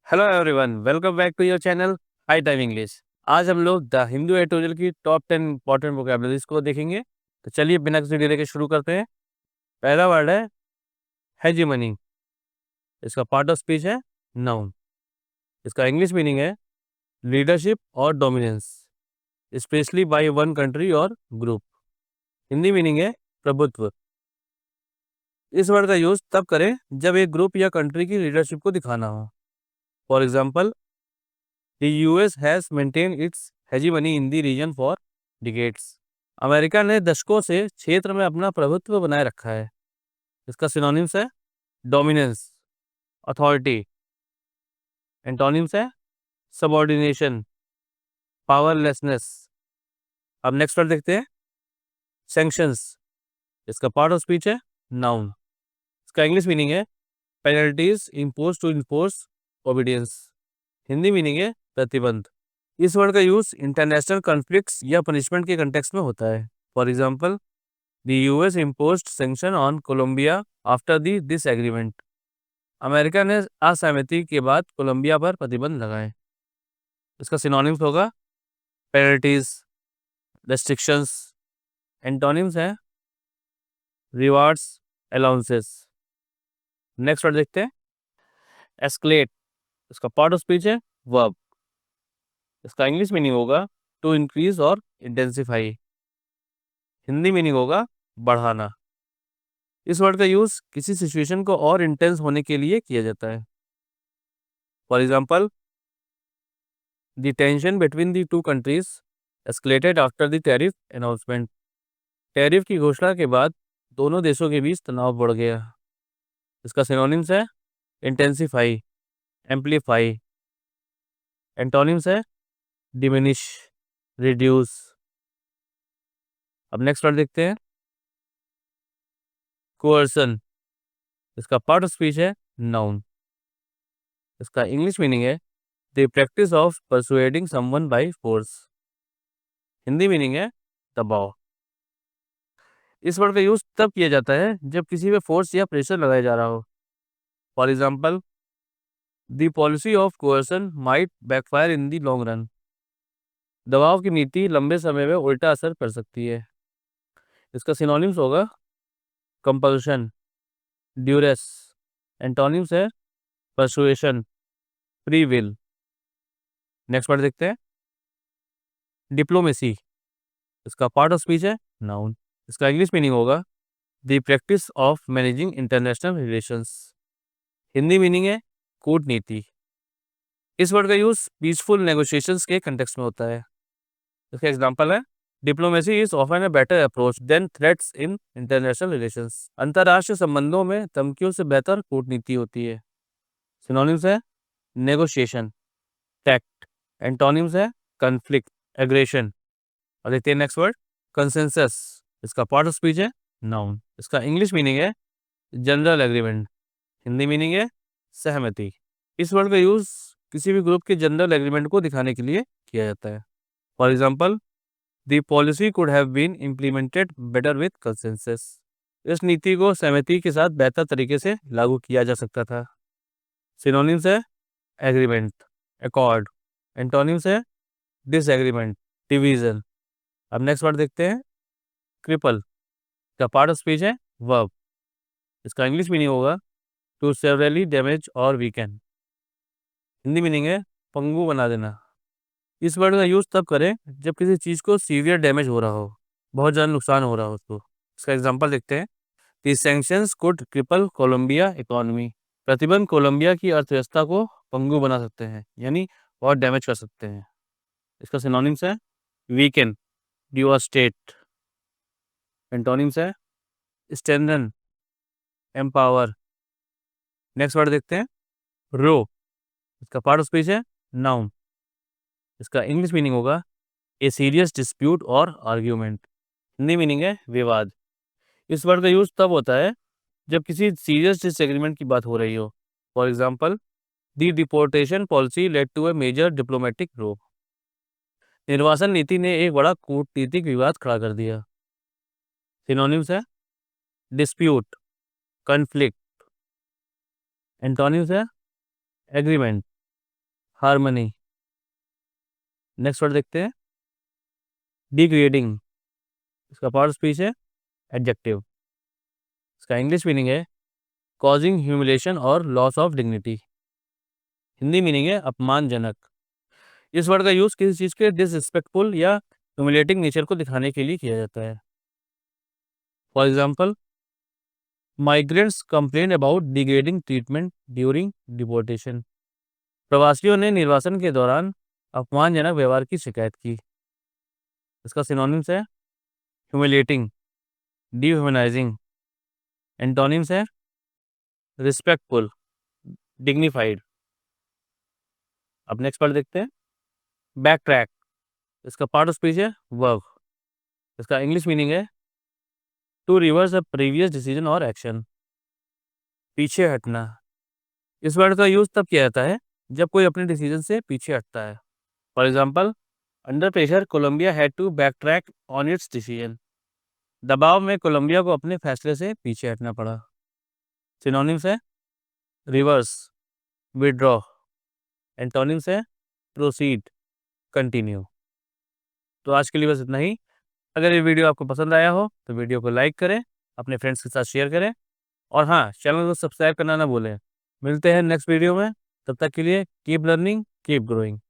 Hello everyone, welcome back to your channel high time English. आज हम लोग the Hindu editorial की टॉप 10 इंपॉर्टेंट वोकैबुलरीज को देखेंगे। तो चलिए बिना किसी डिले के शुरू करते हैं। पहला वर्ड है हेजीमनी। इसका पार्ट ऑफ स्पीच है नाउन। इसका इंग्लिश मीनिंग है लीडरशिप और dominance, specially by one country और ग्रुप। हिंदी मीनिंग है प्रभुत्व। इस वर्ड का यूज तब करें जब एक ग्रुप या कंट्री की लीडरशिप को दिखाना हो। For example, The US has maintained its hegemony in the region for decades. America ने दशकों से क्षेत्र में अपना प्रभुत्व बनाए रखा है। इसका सिनोनिम्स है डोमिनेंस, अथॉरिटी। एंटोनिम्स है सबऑर्डिनेशन, पावरलेसनेस। अब नेक्स्ट वर्ड देखते हैं सैंक्शंस। इसका पार्ट ऑफ स्पीच है नाउन। इसका इंग्लिश मीनिंग है penalties impose to enforce obedience. Hindi meaning है प्रतिबंध। इस वर्ड का यूज इंटरनेशनल कॉन्फ्लिक्ट्स या पनिशमेंट के कंटेक्स्ट में होता है। For example, the US imposed sanction on Colombia after the this agreement. America ने असहमति के बाद कोलंबिया पर प्रतिबंध लगाए। इसका सिनोनिम्स होगा पेनल्टीज, रेस्ट्रिक्शंस। एंटोनिम्स है रिवार्ड्स, अलाउंसेस। नेक्स्ट वर्ड देखते हैं एस्केलेट। इसका पार्ट ऑफ स्पीच है वर्ब। इसका इंग्लिश मीनिंग होगा टू इंक्रीज और इंटेंसिफाई। हिंदी मीनिंग होगा बढ़ाना। इस वर्ड का यूज किसी सिचुएशन को और इंटेंस होने के लिए किया जाता है। For example, the tension between the two countries escalated after the tariff announcement. Tariff की घोषणा के बाद दोनों देशों के बीच तनाव बढ़ गया। इसका सिनोनिम्स है इंटेंसिफाई, एम्पलीफाई। एंटोनिम्स है डिमिनिश, रिड्यूस। अब नेक्स्ट वर्ड देखते हैं कोअर्सन। इसका पार्ट ऑफ स्पीच है नाउन। इसका इंग्लिश मीनिंग है the practice of persuading someone by force. Hindi meaning है दबाव। इस वर्ड का यूज तब किया जाता है जब किसी पे फोर्स या प्रेशर लगाया जा रहा हो। For example, the policy of coercion might backfire in the long run. दबाव की नीति लंबे समय में उल्टा असर कर सकती है। इसका सिनोनिम्स होगा कंपल्शन, ड्यूरेस। एंटोनिम्स है persuasion, free will. Next word देखते हैं डिप्लोमेसी। इसका पार्ट ऑफ स्पीच है नाउन। इसका इंग्लिश मीनिंग होगा the practice of managing international relations. Hindi meaning है कूटनीति। इस वर्ड का यूज पीसफुल नेगोशिएशंस के कंटेक्स्ट में होता है। इसका एग्जांपल है diplomacy is often a better approach than threats in international relations. अंतर्राष्ट्रीय संबंधों में धमकियों से बेहतर कूटनीति होती है। सिनोनिम्स है नेगोशिएशन, टैक्ट। एंटोनिम्स है कॉन्फ्लिक्ट, एग्रेशन। और देखते हैं नेक्स्ट वर्ड कंसेंसस। इसका पार्ट ऑफ स्पीच है नाउन। इसका इंग्लिश मीनिंग है जनरल एग्रीमेंट। हिंदी मीनिंग है सहमति। इस वर्ड का यूज किसी भी ग्रुप के जनरल एग्रीमेंट को दिखाने के लिए किया जाता है। For example, the policy could have been implemented better with consensus. इस नीति को सहमति के साथ बेहतर तरीके से लागू किया जा सकता था। सिनोनिम्स है एग्रीमेंट, अकॉर्ड। एंटोनिम्स है डिसएग्रीमेंट, डिवीजन। अब नेक्स्ट वर्ड देखते हैं क्रिपल। का पार्ट ऑफ स्पीच है वर्ब। इसका इंग्लिश मीनिंग होगा टू सेवरली डैमेज और वीकन। हिंदी मीनिंग है पंगु बना देना। इस वर्ड का यूज तब करें जब किसी चीज को सीवियर डैमेज हो रहा हो, बहुत ज़्यादा नुकसान हो रहा हो उसको। इसका एग्जांपल देखते हैं the sanctions could cripple Colombia economy. प्रतिबंध कोलंबिया की अर्थव्यवस्था को पंगु बना सकते हैं, यानी बहुत डैमेज कर सकते हैं। इसका सिनोनिम्स है वीकन, डिवास्टेट। एंटोनिम्स है स्ट्रेंथन, एम्पावर। नेक्स्ट वर्ड देखते हैं रो। इसका पार्ट ऑफ स्पीच है नाउन। इसका इंग्लिश मीनिंग होगा ए सीरियस डिस्प्यूट और आर्ग्यूमेंट। हिंदी मीनिंग है विवाद। इस वर्ड का यूज तब होता है जब किसी सीरियस डिसएग्रीमेंट की बात हो रही हो। For example, the deportation policy led to a major diplomatic row. निर्वासन नीति ने एक बड़ा कूटनीतिक विवाद खड़ा कर दिया। सिनोनिम्स है डिस्प्यूट, कॉन्फ्लिक्ट। एंटोनिम्स है एग्रीमेंट, हार्मनी। नेक्स्ट वर्ड देखते हैं, डिग्रेडिंग। इसका पार्ट ऑफ स्पीच है एडजेक्टिव। इसका इंग्लिश मीनिंग है कॉजिंग ह्यूमिलेशन और loss of dignity. Hindi meaning है अपमानजनक। इस वर्ड का यूज किसी चीज के डिसरिस्पेक्टफुल या ह्यूमिलेटिंग नेचर को दिखाने के लिए किया जाता है। For example, migrants complain about degrading treatment during deportation. प्रवासियों ने निर्वासन के दौरान अपमानजनक व्यवहार की शिकायत की। इसका सिनोनिम्स है ह्यूमिलेटिंग, डिह्यूमनाइजिंग। एंटोनिम्स है रिस्पेक्टफुल, डिग्निफाइड। अब नेक्स्ट पार्ट देखते हैं, बैक ट्रैक। इसका पार्ट ऑफ स्पीच है वर्ब। इसका इंग्लिश मीनिंग है to reverse a previous decision और एक्शन। पीछे हटना। इस वर्ड का यूज तब किया जाता है जब कोई अपने डिसीजन से पीछे हटता है। For example, under pressure Colombia had to back track on its decision. दबाव में कोलंबिया को अपने फैसले से पीछे हटना पड़ा। सिनोनिम्स है रिवर्स, विड्रॉ। एंटोनिम्स है प्रोसीड, कंटिन्यू। तो आज के लिए बस इतना ही। अगर ये वीडियो आपको पसंद आया हो तो वीडियो को लाइक करें, अपने फ्रेंड्स के साथ शेयर करें, और हाँ, चैनल को सब्सक्राइब करना ना भूलें। मिलते हैं नेक्स्ट वीडियो में, तब तक के लिए कीप लर्निंग, कीप ग्रोइंग।